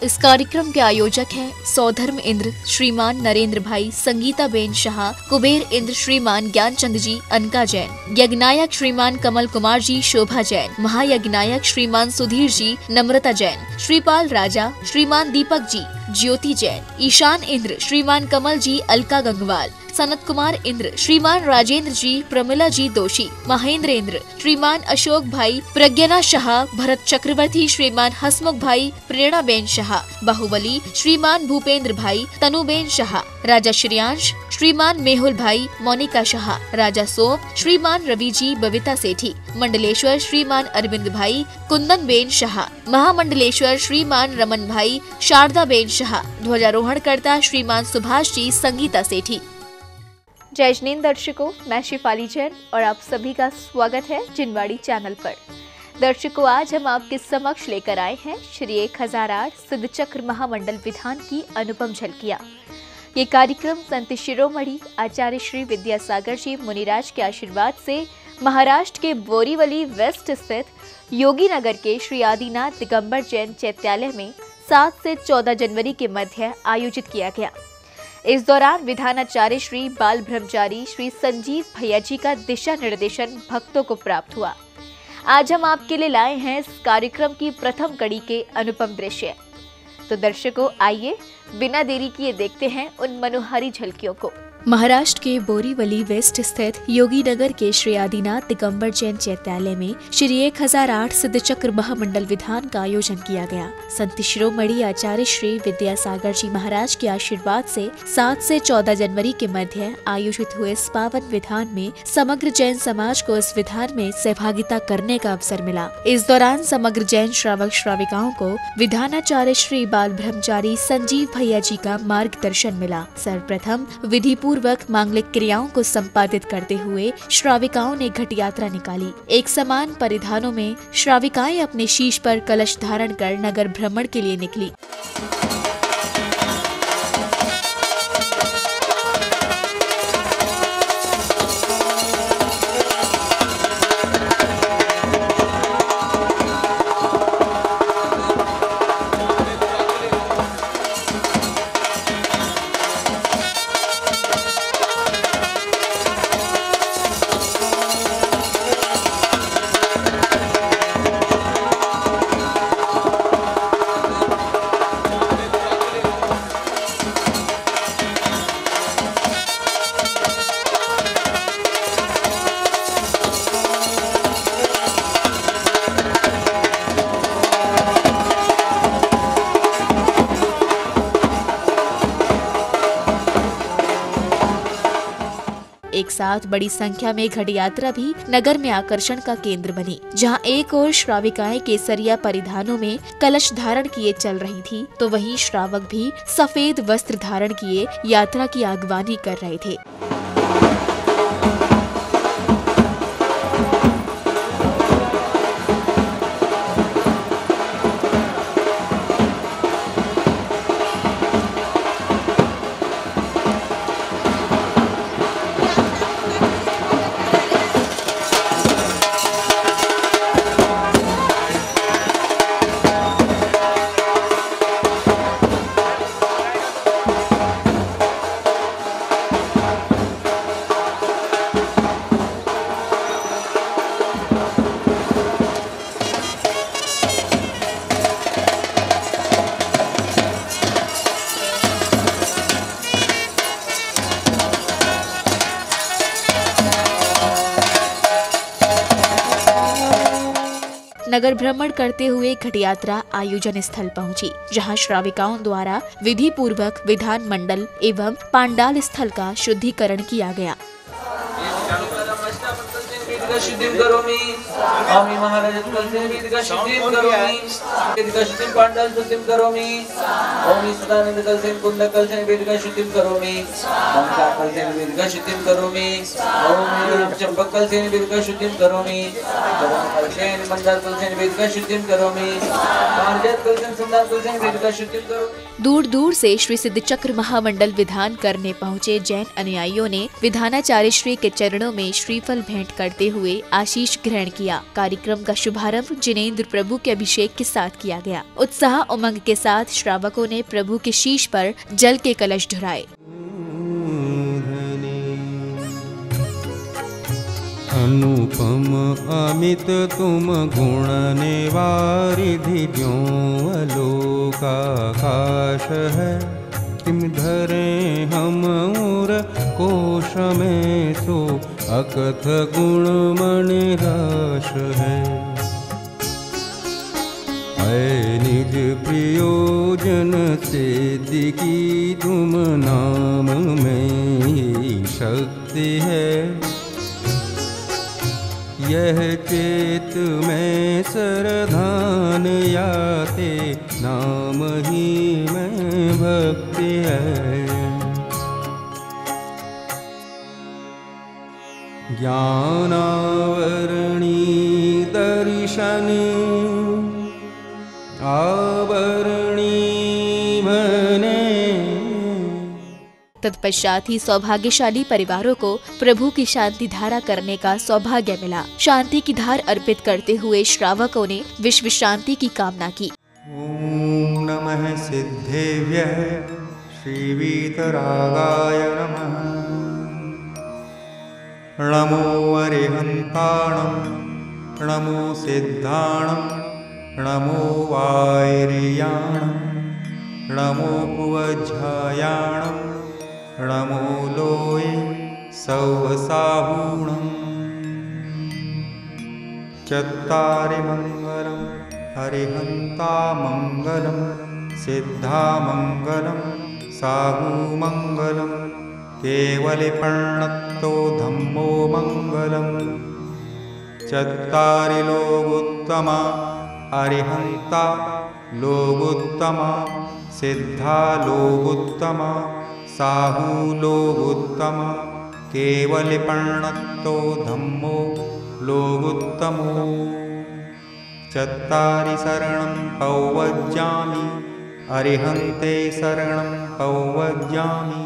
इस कार्यक्रम के आयोजक हैं सौधर्म इंद्र श्रीमान नरेंद्र भाई, संगीता बेन शाह, कुबेर इंद्र श्रीमान ज्ञानचंद जी, अनका जैन, यज्ञनायक श्रीमान कमल कुमार जी, शोभा जैन, महायज्ञनायक श्रीमान सुधीर जी, नम्रता जैन, श्रीपाल राजा श्रीमान दीपक जी, ज्योति जैन, ईशान इंद्र श्रीमान कमल जी, अलका गंगवाल, सनत कुमार इंद्र श्रीमान राजेंद्र जी, प्रमिला जी दोषी, महेंद्र इंद्र श्रीमान अशोक भाई, प्रज्ञना शाह, भरत चक्रवर्ती श्रीमान हसमुख भाई, प्रेरणा बेन शाह, बाहुबली श्रीमान भूपेंद्र भाई, तनुबेन शाह, राजा श्रेयांश श्रीमान मेहुल भाई, मोनिका शाह, राजा सोम श्रीमान रवि जी, बबीता सेठी, मंडलेश्वर श्रीमान अरविंद भाई, कुंदन बेन शाह, महामंडलेश्वर श्रीमान रमन भाई, शारदा बेन शाह, ध्वजारोहण करता श्रीमान सुभाष जी, संगीता सेठी। जय जैन दर्शकों, मैं शिफाली जैन और आप सभी का स्वागत है जिनवाड़ी चैनल पर। दर्शकों, आज हम आपके समक्ष लेकर आए हैं श्री 1008 सिद्ध चक्र महामंडल विधान की अनुपम झलकियां। ये कार्यक्रम संत शिरोमणि आचार्य श्री विद्यासागर जी मुनिराज के आशीर्वाद से महाराष्ट्र के बोरीवली वेस्ट स्थित योगी नगर के श्री आदिनाथ दिगंबर जैन चैत्यालय में 7 से 14 जनवरी के मध्य आयोजित किया गया। इस दौरान विधानाचार्य श्री बाल ब्रह्मचारी श्री संजीव भैया जी का दिशा निर्देशन भक्तों को प्राप्त हुआ। आज हम आपके लिए लाए हैं इस कार्यक्रम की प्रथम कड़ी के अनुपम दृश्य। तो दर्शकों, आइए बिना देरी किए देखते हैं उन मनोहारी झलकियों को। महाराष्ट्र के बोरीवली वेस्ट स्थित योगी नगर के श्री आदिनाथ दिगंबर जैन चैत्यालय में श्री 1008 सिद्ध चक्र महामंडल विधान का आयोजन किया गया। संत शिरोमणि आचार्य श्री विद्यासागर जी महाराज के आशीर्वाद से 7 से 14 जनवरी के मध्य आयोजित हुए इस पावन विधान में समग्र जैन समाज को इस विधान में सहभागिता करने का अवसर मिला। इस दौरान समग्र जैन श्रावक श्राविकाओं को विधानाचार्य श्री बाल ब्रह्मचारी संजीव भैया जी का मार्गदर्शन मिला। सर्वप्रथम विधि पूर्वक मांगलिक क्रियाओं को संपादित करते हुए श्राविकाओं ने घट यात्रा निकाली। एक समान परिधानों में श्राविकाएं अपने शीश पर कलश धारण कर नगर भ्रमण के लिए निकली। एक साथ बड़ी संख्या में घट यात्रा भी नगर में आकर्षण का केंद्र बनी। जहां एक ओर श्राविकाएं केसरिया परिधानों में कलश धारण किए चल रही थी, तो वहीं श्रावक भी सफेद वस्त्र धारण किए यात्रा की अगवानी कर रहे थे। नगर भ्रमण करते हुए घट यात्रा आयोजन स्थल पहुंची, जहां श्राविकाओं द्वारा विधि पूर्वक विधान मंडल एवं पांडाल स्थल का शुद्धिकरण किया गया। शुद्धिं करोमि स्वामी महाराज कलशं शुद्धिं करोमि शुद्धिं पांडाल शुद्धिं करोमि ओम सदानंद कलशं कुंड कलशं वेदिका शुद्धिं करोमि ओम कलशं वेदिका शुद्धिं करोमि ओम चंपक कलशं वेदिका शुद्धिं करोमि ओम कलशं मंदार कलशं वेदिका शुद्धिं करोमि पांचायत कलशं सुंदर कलशं वेदिका शुद्धिं करोमि। दूर दूर से श्री सिद्ध चक्र महामंडल विधान करने पहुँचे जैन अनुयायियों ने विधानाचार्य श्री के चरणों में श्रीफल भेंट करते हुए हुए आशीष ग्रहण किया। कार्यक्रम का शुभारंभ जिनेंद्र प्रभु के अभिषेक के साथ किया गया। उत्साह उमंग के साथ श्रावकों ने प्रभु के शीश पर जल के कलश ढुराए। अनुपम अमित तुम गुण निवारिधि ज्यों अलोकाकाश है। तिम धरे हम और कोश में सो अकथ गुण मणि राश है। ऐ निज प्रियोजन सिद्धि की तुम नाम में ही शक्ति है। यह चेत में सरधान याते नाम ही में भक्ति है। ज्ञानावरणी दर्शन आवरणी मने। तत्पश्चात ही सौभाग्यशाली परिवारों को प्रभु की शांति धारा करने का सौभाग्य मिला। शांति की धार अर्पित करते हुए श्रावकों ने विश्व शांति की कामना की। ओम नमः सिद्धेभ्यः श्री वीतरागाय नमः। नमो अरिहन्ताणं नमो सिद्धाणं नमो वायर्याणं नमो कुवज्झायाणं नमो लोये सौवसाहूणम्। चत्तारि मङ्गलं हरिहन्ता मङ्गलं सिद्धा मङ्गलं साहूमङ्गलं केवलिपर्णत्तो धम्मो मङ्गलम्। चत्तारि लोगोत्तमा अरिहन्ता लोगोत्तमा सिद्धा लोगोत्तमा साहू लोगोत्तमा केवलिपर्णत्तो धम्मो लोगोत्तमो। चत्तारि शरणं पौवज्जामि अरिहन्ते शरणं पौवज्जामि।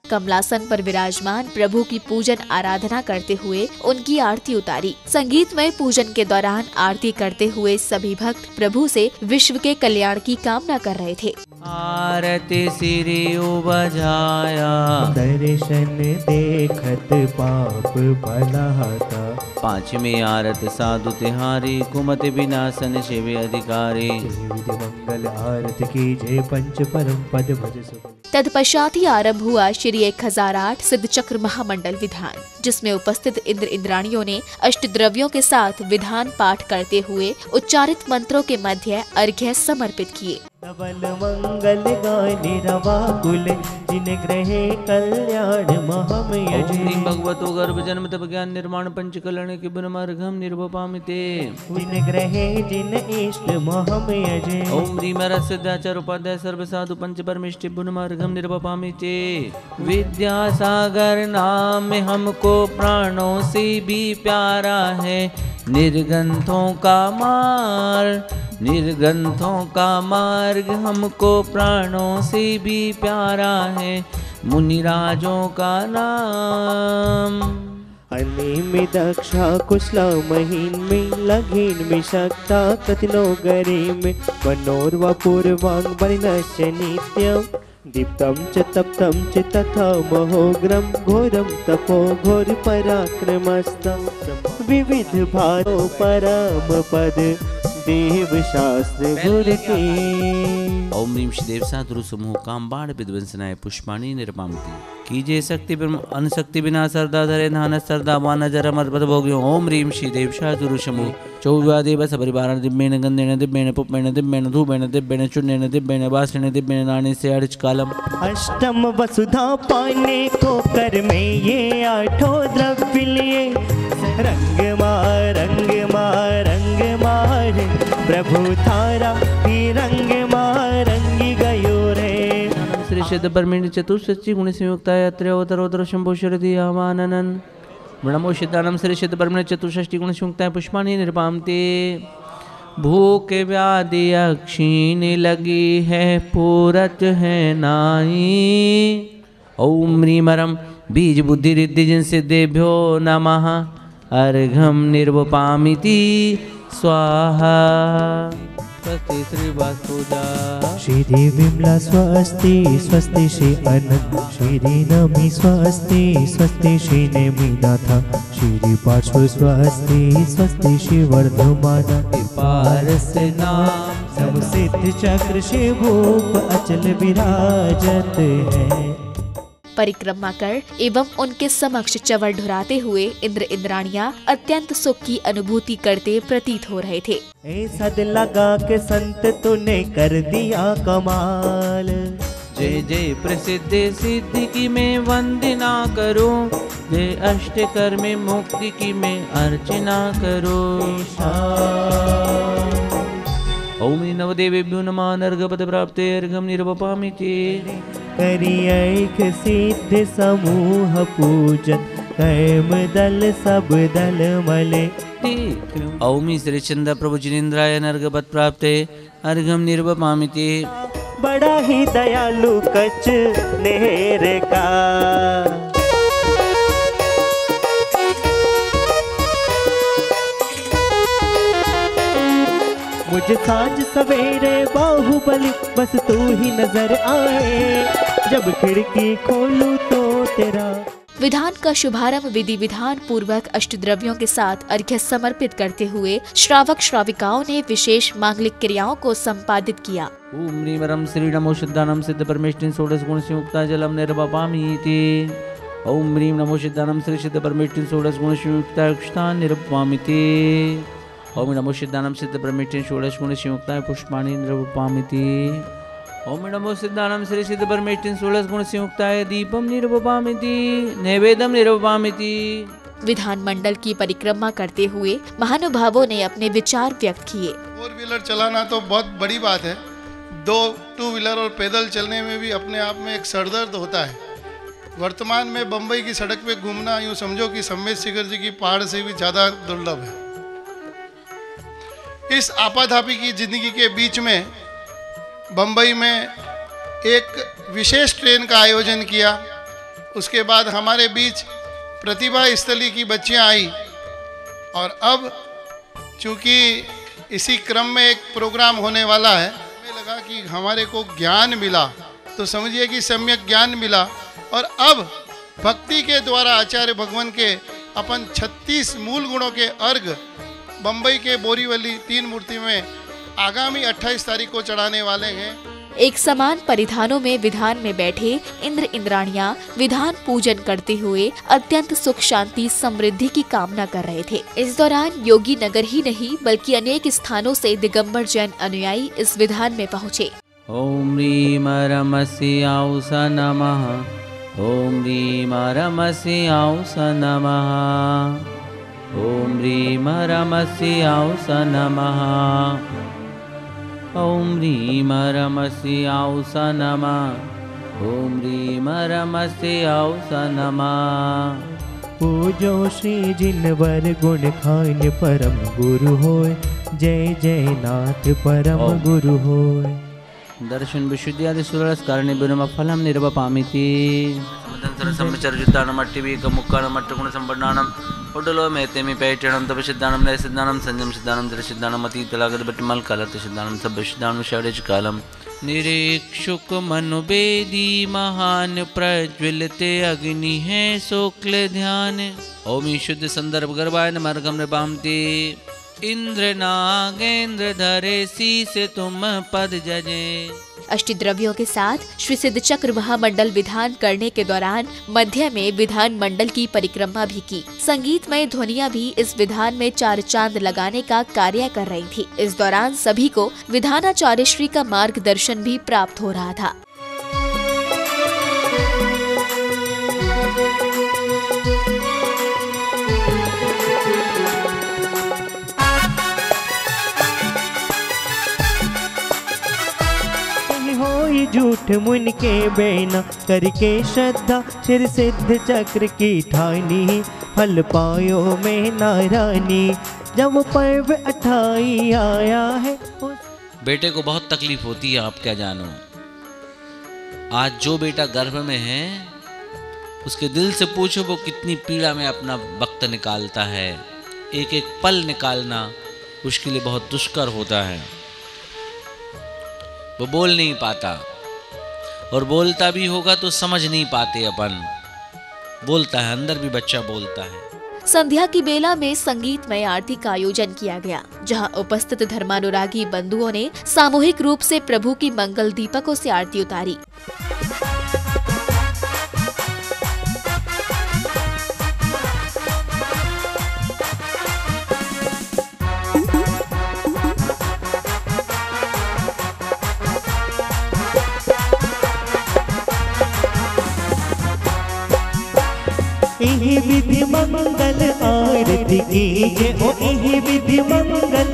कमलासन पर विराजमान प्रभु की पूजन आराधना करते हुए उनकी आरती उतारी। संगीतमय पूजन के दौरान आरती करते हुए सभी भक्त प्रभु से विश्व के कल्याण की कामना कर रहे थे। आरती सिरि बजाया दर्शन देखत पाप भलाता। पांचवी आरत साधु तिहारी कुमति विनाशन शिव अधिकारी। विधि मंगल आरत कीजे पंच परम पद भज सुख। तत्पश्चात ही आरंभ हुआ श्री 1008 सिद्ध चक्र महामंडल विधान, जिसमें उपस्थित इंद्र इंद्राणियों ने अष्टद्रव्यों के साथ विधान पाठ करते हुए उच्चारित मंत्रों के मध्य अर्घ्य समर्पित किए। नवल मंगल गायनि रवाकुल जिन ग्रहे कल्याण महम यजे। ओम भगवतो गर्भ जन्म तप ज्ञान निर्माण पंच कल्याण के बुन मार्गम निर्वपामिते। जिन ग्रहे जिन इष्ट महम यजे। ओम ह्रीम रस्यदाचार उपाध्याय सर्व साधु पंच परमिष्टि बुन मार्गम निर्वपामिते। विद्यासागर नाम हमको प्राणों से भी प्यारा है। निर्ग्रंथों का मार्ग निर्ग्रंथों का मार्ग हमको प्राणों से भी प्यारा है। मुनिराजों का नाम अनिमि दक्षा कुशला महीन में लगीन में शक्ता कतिनो गरी में मनोर्वा पूर्वांग बलिनश्य नित्यम। दीप्तम च तप्तम च तथा महोग्रम घोरम तपो घोर पराक्रमस्तम। विविध भारो परम पद देव शास्त्र गुरु की। ओम ह्रीम श्री देव साधु समूह काम बाण विध्वंसनाय पुष्पाणी निर्मामति। कीजिए शक्ति अनशक्ति बिना सरदा धरे धान सरदा वान जर मर्पद भोग्यो। ओम ह्रीम श्री देव साधु समूह चौव्यादेव सपरिवार दिव्येन गंधेन दिव्येन पुष्पेण दिव्येन धूपेण दिव्येन चूर्णेन दिव्येन वासनेन दिव्येन नाने से अर्च कालम। अष्टम वसुधा पाने को कर में ये आठों द्रव्य लिए। रंग मार प्रभु थारा ही रंग मारंगी गयो रे। श्री सिद्ध परमेण चतुष्षष्टि गुण संयुक्ता त्रयोदरोदर शंभो शरदि आवाननन। नमो सिद्धानम श्री सिद्ध परमेण चतुष्षष्टि गुण संयुक्ता पुष्पाणि निर्पामते। भूख व्याधि अक्षीण लगी है पूरत है नाई। ओम ह्रीमरम बीज बुद्धि रिद्धि जिन सिद्धेभ्यो नमः। अर्घम निर्वपामिति स्वाहा। स्वस्ति श्री वासुदा श्री विमला स्वस्ति स्वस्ति श्री अनंत श्री नमी स्वस्ति स्वस्ति श्री नेमिनाथ श्री पार्श्व स्वस्ति स्वस्ति श्री वर्धमान पारस नाम समसिद्ध चक्र से भूप अचल विराजत है। परिक्रमा कर एवं उनके समक्ष चवर ढुराते हुए इंद्र इंद्राणियां अत्यंत सुख की अनुभूति करते प्रतीत हो रहे थे। ऐसा दिल लगा के संत तूने कर दिया कमाल। जय जय प्रसिद्ध सिद्धि की मैं वंदना करूं, जय अष्टकर में मुक्ति की मैं अर्चना करूं। ओम नवदेवेभ्यो नमः। नर्गपद प्राप्ते अर्घम निर्वपामिति। करियैक सिद्ध समूह पूजन कैम दल सब दल मले। ओम श्री चंद्र प्रभु जिनेन्द्राय नर्गपद प्राप्ते अर्घम निर्वपामिति। बड़ा ही दयालु कच नेर का मुझे सांझ सवेरे बाहुबली बस तू ही नजर आए, जब खिड़की खोलूं तो तेरा। विधान का शुभारंभ विधि विधान पूर्वक अष्टद्रव्यों के साथ अर्घ्य समर्पित करते हुए श्रावक श्राविकाओं ने विशेष मांगलिक क्रियाओं को संपादित किया। ओम ह्रीं वरं श्री नमो सिद्धानम सिद्ध परमेष्टिं षोडश गुण संयुक्ता जलम निर्वपामीति। ओम ह्रीं नमो सिद्धानम श्री सिद्ध परमेष्टिं षोडश गुण संयुक्ता अक्षतान् निर्वपामीति। ओम नमो सिद्धानम सिद्ध परमेष्टिं षोडश गुण संयुक्ता पुष्पाणि निर्वपामीति। ओम नमो सिद्धानम श्री सिद्ध परमेष्टिं षोडश गुण संयुक्ताय दीपम निर्वपामिति नैवेद्यम निर्वपामिति। विधान मंडल की परिक्रमा करते हुए महानुभावों ने अपने विचार व्यक्त किए। 4 व्हीलर चलाना तो बहुत बड़ी बात है, 2 व्हीलर और पैदल चलने में भी अपने आप में एक सरदर्द होता है। वर्तमान में बम्बई की सड़क पे घूमना यूँ समझो कि सम्मेद शिखर जी की पहाड़ से भी ज़्यादा दुर्लभ है। इस आपाधापी की जिंदगी के बीच में बम्बई में एक विशेष ट्रेन का आयोजन किया। उसके बाद हमारे बीच प्रतिभा स्थली की बच्चियां आई और अब चूँकि इसी क्रम में एक प्रोग्राम होने वाला है, हमें लगा कि हमारे को ज्ञान मिला तो समझिए कि सम्यक ज्ञान मिला। और अब भक्ति के द्वारा आचार्य भगवान के अपन 36 मूल गुणों के अर्घ बम्बई के बोरीवली 3 मूर्ति में आगामी 28 तारीख को चढ़ाने वाले हैं। एक समान परिधानों में विधान में बैठे इंद्र इंद्राणियां विधान पूजन करते हुए अत्यंत सुख शांति समृद्धि की कामना कर रहे थे। इस दौरान योगी नगर ही नहीं बल्कि अनेक स्थानों से दिगंबर जैन अनुयायी इस विधान में पहुँचे। ओम ह्रीं रमस्य औस नमः। ओम ह्रीं रमस्य औस नमः। ओम ह्रीं रमस्य औस नमः। ओम ह्रीं रमस्य औस नमः। ओम ह्रीं रमस्य औस नमः। पूजो श्री जिनवर गुण खान परम गुरु होय, जय जय नाथ परम गुरु होय। दर्शन विशुद्ध्यादि सुरस कारणे बिनम फलम निर्वपामिति। समचरजुतानम अट्टिवीकम मुक्कानम अट्टगुण संपन्नानम उडलो मेते में पैठणम तप सिद्धानम नय सिद्धानम संयम सिद्धानम दर सिद्धानम अतीत लागत बटमल कालत सिद्धानम सब सिद्धानम षडज कालम। निरीक्षुक मनुवेदी महान प्रज्वलिते अग्नि है शुक्ल ध्यान। ओम शुद्ध संदर्भ गर्भाय नमर्गम निपामते। इंद्र नागेंद्र धरे शीस तुम पद जजे। अष्टद्रव्यों के साथ श्री सिद्ध चक्र महामंडल विधान करने के दौरान मध्य में विधान मंडल की परिक्रमा भी की। संगीतमय ध्वनियां भी इस विधान में 4 चांद लगाने का कार्य कर रही थी। इस दौरान सभी को विधानाचार्य श्री का मार्गदर्शन भी प्राप्त हो रहा था। झूठ मुन के बेना करके श्रद्धा सिर सिद्ध चक्र की ठानी, फल पायो में नारानी जब पर्व 28 आया है। बेटे को बहुत तकलीफ होती है, आप क्या जानो। आज जो बेटा गर्भ में है उसके दिल से पूछो वो कितनी पीड़ा में अपना वक्त निकालता है। एक एक पल निकालना उसके लिए बहुत दुष्कर होता है। वो बोल नहीं पाता, और बोलता भी होगा तो समझ नहीं पाते अपन। बोलता है, अंदर भी बच्चा बोलता है। संध्या की बेला में संगीतमय आरती का आयोजन किया गया, जहां उपस्थित धर्मानुरागी बंधुओं ने सामूहिक रूप से प्रभु की मंगल दीपकों से आरती उतारी। एहि विधि मंगल आरती कीजे, ओ एहि विधि मंगल,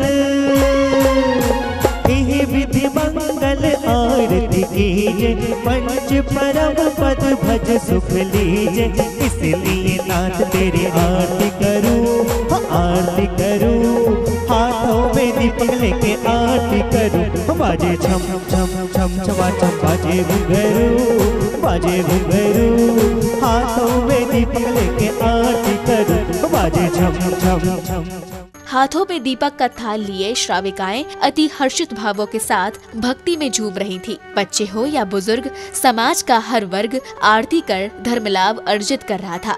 एहि विधि मंगल आरती कीजे। पंच परम पद भज सुख लीजे, इसलिए नाथ तेरी आरती करूं, आरती करूं। हाथों में दीपक लेके आरती करूं, बाजे छम छम छम छमा छम, बाजे घुंघरू, बाजे घुंघरू। हाथों में दीपक लेके आरती करूं, बाजे छम छम छम। हाथों में दीपक का थाल लिए श्राविकाएं अति हर्षित भावों के साथ भक्ति में झूम रही थी। बच्चे हो या बुजुर्ग, समाज का हर वर्ग आरती कर धर्म लाभ अर्जित कर रहा था।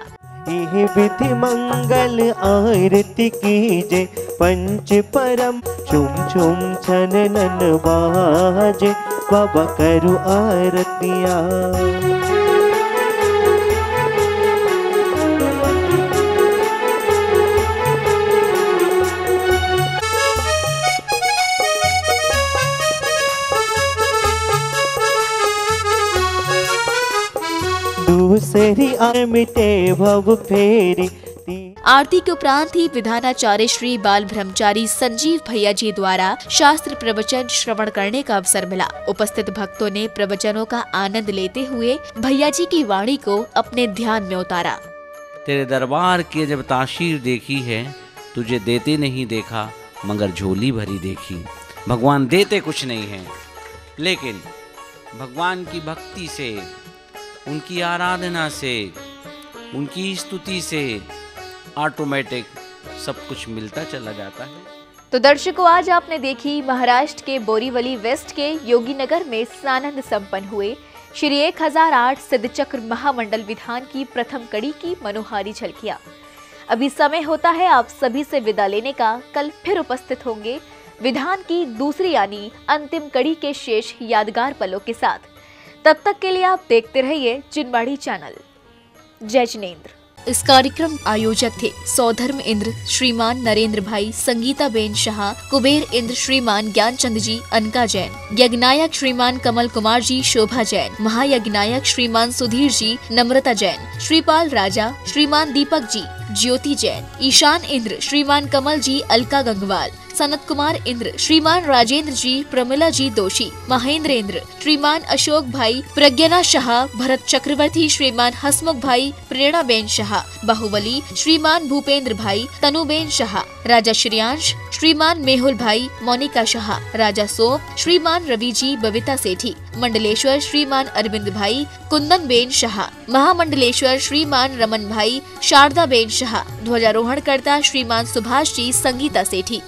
एहि विधि मंगल आरती कीजे, पंच परम चुम चुम छननन बाजे। बाबा करू आरतियाँ। दूसरी मिटे भव फेरी। आरती के उपरांत ही विधानाचार्य श्री बाल ब्रह्मचारी संजीव भैया जी द्वारा शास्त्र प्रवचन श्रवण करने का अवसर मिला। उपस्थित भक्तों ने प्रवचनों का आनंद लेते हुए भैया जी की वाणी को अपने ध्यान में उतारा। तेरे दरबार की जब ताशीर देखी है, तुझे देते नहीं देखा मगर झोली भरी देखी। भगवान देते कुछ नहीं है, लेकिन भगवान की भक्ति से, उनकी आराधना से, उनकी स्तुति से ऑटोमेटिक सब कुछ मिलता चला जाता है। तो दर्शकों, आज आपने देखी महाराष्ट्र के बोरीवली वेस्ट के योगीनगर में सानंद संपन्न हुए श्री 1008 सिद्धचक्र महामंडल विधान की प्रथम कड़ी की मनोहारी झलकियां। अभी समय होता है आप सभी से विदा लेने का। कल फिर उपस्थित होंगे विधान की दूसरी यानी अंतिम कड़ी के शेष यादगार पलों के साथ। तब तक के लिए आप देखते रहिए चिनबाड़ी चैनल। जय जिनेंद्र। इस कार्यक्रम आयोजक थे सौधर्म इंद्र श्रीमान नरेंद्र भाई, संगीता बेन शाह, कुबेर इंद्र श्रीमान ज्ञानचंद जी, अनका जैन, यज्ञनायक श्रीमान कमल कुमार जी, शोभा जैन, महायज्ञनायक श्रीमान सुधीर जी, नम्रता जैन, श्रीपाल राजा श्रीमान दीपक जी, ज्योति जैन, ईशान इंद्र श्रीमान कमल जी, अलका गंगवाल, सनत कुमार इंद्र श्रीमान राजेंद्र जी, प्रमिला जी दोषी, महेंद्र इंद्र श्रीमान अशोक भाई, प्रज्ञा शाह, भरत चक्रवर्ती श्रीमान हसमुख भाई, प्रेरणा बेन शाह, बाहुबली श्रीमान भूपेंद्र भाई, तनुबेन शाह, राजा श्रेयांश श्रीमान मेहुल भाई, मोनिका शाह, राजा सोम श्रीमान रवि जी, बबीता सेठी, मंडलेश्वर श्रीमान अरविंद भाई, कुंदन बेन शाह, महामंडलेश्वर श्रीमान रमन भाई, शारदा बेन शाह, ध्वजारोहण करता श्रीमान सुभाष जी, संगीता सेठी।